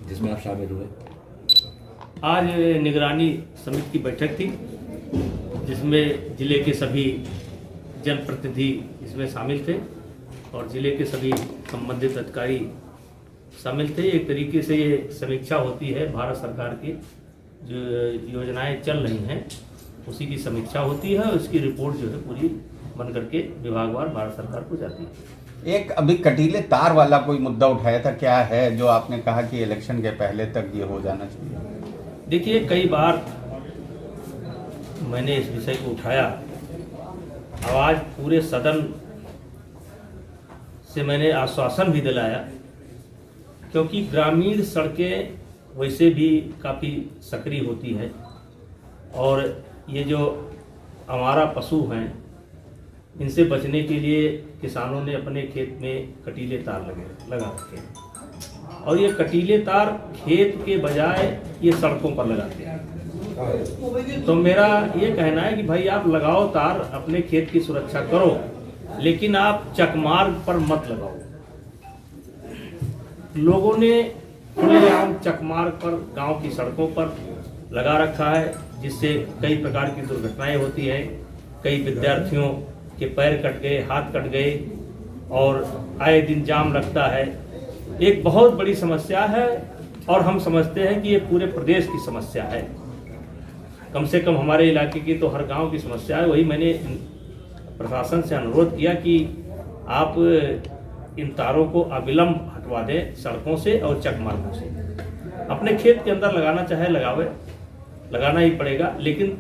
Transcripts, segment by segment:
जिसमें आप शामिल हुए? आज निगरानी समिति की बैठक थी जिसमें जिले के सभी जनप्रतिनिधि इसमें शामिल थे और जिले के सभी संबंधित अधिकारी शामिल थे। एक तरीके से ये समीक्षा होती है, भारत सरकार की जो योजनाएं चल रही हैं उसी की समीक्षा होती है और उसकी रिपोर्ट जो है पूरी बन करके विभागवार भारत सरकार को जाती है। एक अभी कटीले तार वाला कोई मुद्दा उठाया था, क्या है जो आपने कहा कि इलेक्शन के पहले तक ये हो जाना चाहिए? देखिए, कई बार मैंने इस विषय को उठाया, आवाज पूरे सदन से मैंने आश्वासन भी दिलाया, क्योंकि ग्रामीण सड़कें वैसे भी काफ़ी सक्रिय होती है और ये जो हमारा पशु हैं इनसे बचने के लिए किसानों ने अपने खेत में कटीले तार लगा रखे हैं और ये कटीले तार खेत के बजाय ये सड़कों पर लगाते हैं। तो मेरा ये कहना है कि भाई आप लगाओ तार, अपने खेत की सुरक्षा करो, लेकिन आप चकमार्ग पर मत लगाओ। लोगों ने खुलेआम चकमार्ग पर गांव की सड़कों पर लगा रखा है, जिससे कई प्रकार की दुर्घटनाएं होती हैं। कई विद्यार्थियों के पैर कट गए, हाथ कट गए और आए दिन जाम लगता है। एक बहुत बड़ी समस्या है और हम समझते हैं कि ये पूरे प्रदेश की समस्या है, कम से कम हमारे इलाके की तो हर गांव की समस्या है। वही मैंने प्रशासन से अनुरोध किया कि आप इन तारों को अविलंब हटवा दें सड़कों से और चकमार्गों से। अपने खेत के अंदर लगाना चाहे लगावे, लगाना ही पड़ेगा, लेकिन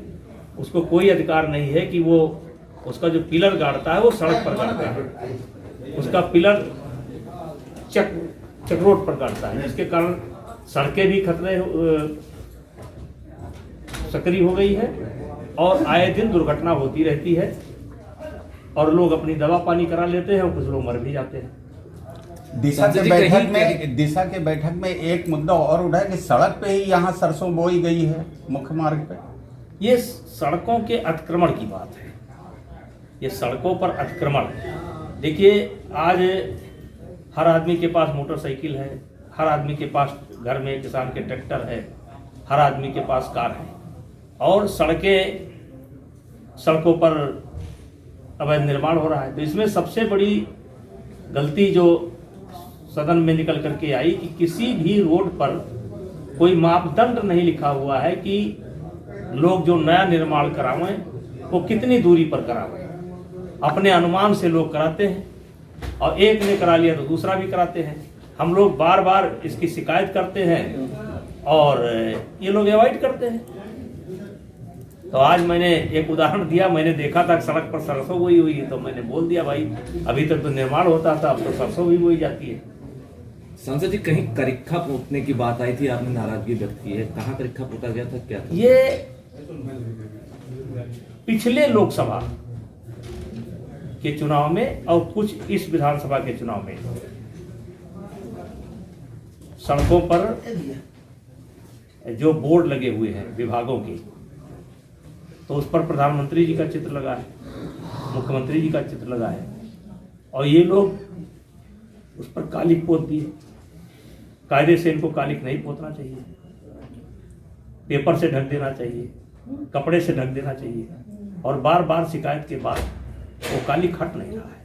उसको कोई अधिकार नहीं है कि वो उसका जो पिलर गाड़ता है वो सड़क पर गाड़ता है, उसका पिलर चक रोड पर गाड़ता है, जिसके कारण सड़कें भी खतरे सक्रिय हो गई है और आए दिन दुर्घटना होती रहती है और लोग अपनी दवा पानी करा लेते हैं और कुछ लोग मर भी जाते हैं। दिशा के बैठक में एक मुद्दा और उठा है कि सड़क पे ही यहाँ सरसों बोई गई है मुख्य मार्ग पे। ये सड़कों के अतिक्रमण की बात है, ये सड़कों पर अतिक्रमण। देखिए, आज हर आदमी के पास मोटरसाइकिल है, हर आदमी के पास घर में किसान के ट्रैक्टर है, हर आदमी के पास कार है और सड़कों पर अवैध निर्माण हो रहा है। तो इसमें सबसे बड़ी गलती जो सदन में निकल करके आई कि किसी भी रोड पर कोई मापदंड नहीं लिखा हुआ है कि लोग जो नया निर्माण करावें वो कितनी दूरी पर करावें। अपने अनुमान से लोग कराते हैं और एक ने करा लिया तो दूसरा भी कराते हैं। हम लोग बार बार इसकी शिकायत करते हैं और ये लोग अवॉइड करते हैं। तो आज मैंने एक उदाहरण दिया, मैंने देखा था सड़क पर सरसों बोई हुई है तो मैंने बोल दिया भाई अभी तक तो निर्माण होता था, अब तो सरसों भी बोई जाती है। सांसद जी, कहीं करिक्खा पोतने की बात आई थी, आपने नाराजगी व्यक्त की है, कहाँ करिक्खा पोता गया था, क्या था? ये पिछले लोकसभा के चुनाव में और कुछ इस विधानसभा के चुनाव में सड़कों पर जो बोर्ड लगे हुए हैं विभागों के, तो उस पर प्रधानमंत्री जी का चित्र लगा है, मुख्यमंत्री जी का चित्र लगा है और ये लोग उस पर कालिक पोत दिए। कायदे से इनको कालिक नहीं पोतना चाहिए, पेपर से ढक देना चाहिए, कपड़े से ढक देना चाहिए और बार बार शिकायत के बाद वो कालिक हट नहीं रहा है।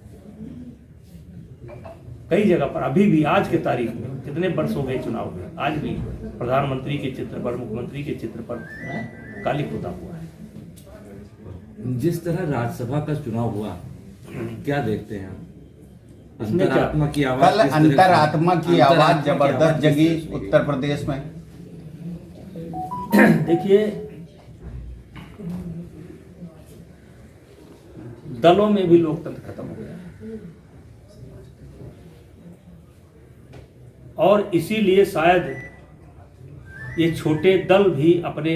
कई जगह पर अभी भी आज के तारीख में कितने वर्ष हो गए चुनाव में, आज भी प्रधानमंत्री के चित्र पर, मुख्यमंत्री के चित्र पर कालिक पोता हुआ है। जिस तरह राज्यसभा का चुनाव हुआ, क्या देखते हैं आप? अंतरात्मा की आवाज, कल अंतरात्मा की आवाज जबरदस्त जगी उत्तर प्रदेश में। देखिए, दलों में भी लोकतंत्र खत्म हो गया और इसीलिए शायद ये छोटे दल भी अपने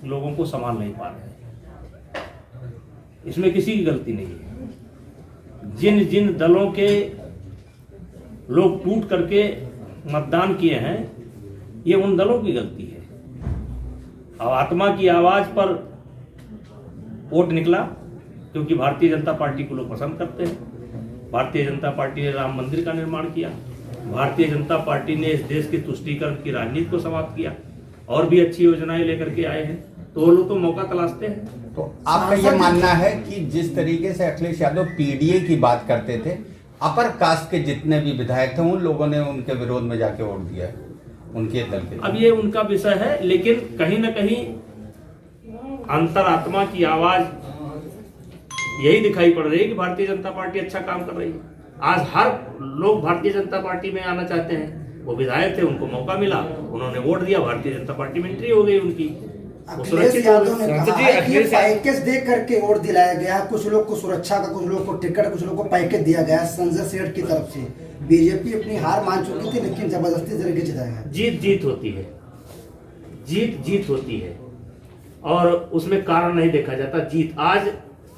लोगों को संभाल नहीं पा रहे हैं। इसमें किसी की गलती नहीं है। जिन जिन दलों के लोग टूट करके मतदान किए हैं, ये उन दलों की गलती है। अब आत्मा की आवाज पर वोट निकला क्योंकि भारतीय जनता पार्टी को लोग पसंद करते हैं। भारतीय जनता पार्टी ने राम मंदिर का निर्माण किया, भारतीय जनता पार्टी ने इस देश की तुष्टीकरण की राजनीति को समाप्त किया और भी अच्छी योजनाएं लेकर के आए हैं, तो वो लोग तो मौका तलाशते हैं। तो आपका ये मानना है कि जिस तरीके से अखिलेश यादव पीडीए की बात करते थे, अपर कास्ट के जितने भी विधायक थे उन लोगों ने उनके विरोध में जाके वोट दिया है उनके दल के? अब ये उनका विषय है, लेकिन कहीं ना कहीं अंतरात्मा की आवाज यही दिखाई पड़ रही है कि भारतीय जनता पार्टी अच्छा काम कर रही है। आज हर लोग भारतीय जनता पार्टी में आना चाहते हैं। वो विधायक थे, उनको मौका मिला, उन्होंने वोट दिया, भारतीय जनता पार्टी में एंट्री हो गई उनकी। अखिलेश यादव ने कहा है कि पैकेज दे करके वोट दिलाया गया, कुछ लोग को सुरक्षा का, कुछ लोग को टिकट, कुछ लोग को पैकेज दिया गया संजय सेठ की तरफ से। बीजेपी अपनी हार मान चुकी थी, लेकिन जबरदस्ती जरिए जिताया गया। जीत जीत होती है, जीत जीत होती है, और उसमें कारण नहीं देखा जाता। जीत आज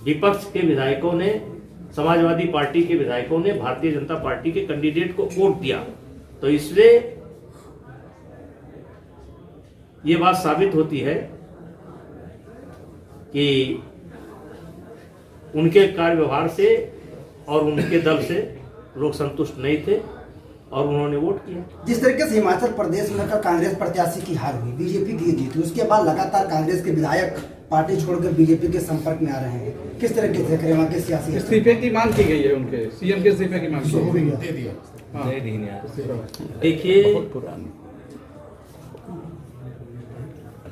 विपक्ष के विधायकों ने, समाजवादी पार्टी के विधायकों ने भारतीय जनता पार्टी के कैंडिडेट को वोट दिया, तो इसलिए ये बात साबित होती है कि उनके कार्य व्यवहार से और उनके दल से लोग संतुष्ट नहीं थे और उन्होंने वोट किया। जिस तरीके से हिमाचल प्रदेश में कल कांग्रेस प्रत्याशी की हार हुई, बीजेपी की जीत हुई, उसके बाद लगातार कांग्रेस के विधायक पार्टी छोड़कर बीजेपी के संपर्क में आ रहे हैं, किस तरीके से देख रहे हैं वहाँ के सियासी? इस्तीफे की मांग की गई है, उनके सीएम के इस्तीफे की मांग हो गई है। दे दिया। देखिए,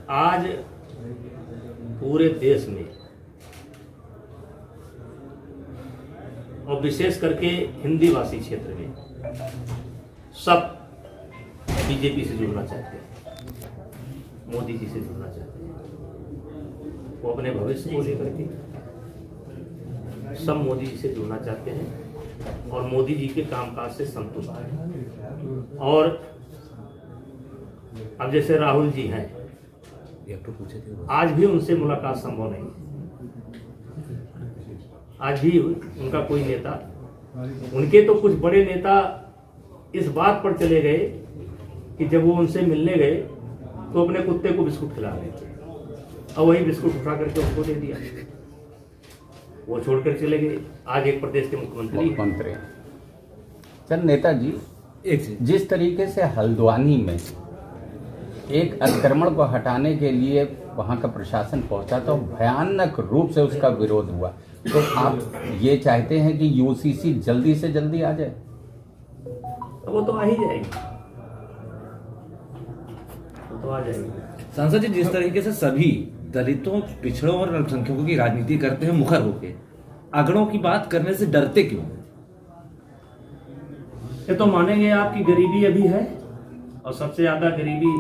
आज पूरे देश में और विशेष करके हिंदी भाषी क्षेत्र में सब बीजेपी से जुड़ना चाहते हैं, मोदी जी से जुड़ना चाहते हैं। वो अपने भविष्य को लेकर के सब मोदी जी से जुड़ना चाहते हैं और मोदी जी के कामकाज से संतुष्ट हैं। और अब जैसे राहुल जी हैं, आज भी उनसे मुलाकात संभव नहीं है। आज भी उनका कोई नेता, उनके तो कुछ बड़े नेता इस बात पर चले गए कि जब वो उनसे मिलने गए तो अपने कुत्ते को बिस्कुट खिला रहे थे और वही बिस्कुट उठा करके उसको दे दिया, वो छोड़कर चले गए। आज एक प्रदेश के मुख्यमंत्री। सर नेताजी, जिस तरीके से हल्द्वानी में एक अतिक्रमण को हटाने के लिए वहां का प्रशासन पहुंचा तो भयानक रूप से उसका विरोध हुआ, तो आप ये चाहते हैं कि यूसीसी जल्दी से जल्दी आ जाए? वो तो आ ही जाएगी, वो तो आ जाएगी। सांसद जी, जिस तरीके से सभी दलितों, पिछड़ों और अल्पसंख्यकों की राजनीति करते हैं मुखर होके, अगड़ों की बात करने से डरते क्यों? ये तो मानेंगे आपकी गरीबी अभी है और सबसे ज्यादा गरीबी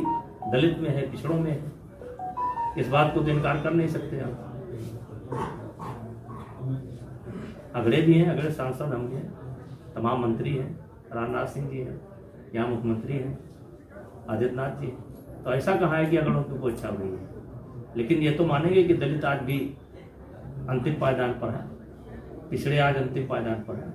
दलित में है, पिछड़ों में है। इस बात को तो इनकार कर नहीं सकते आप। अगड़े भी हैं, अगड़े सांसद हम हैं, तमाम मंत्री हैं, राजनाथ सिंह जी हैं, यहाँ मुख्यमंत्री हैं, आदित्यनाथ जी हैं, तो ऐसा कहा है कि अगड़ों की कोई इच्छा हो रही है। लेकिन ये तो मानेंगे कि दलित आज भी अंतिम पायदान पर है, पिछड़े आज अंतिम पायदान पर है।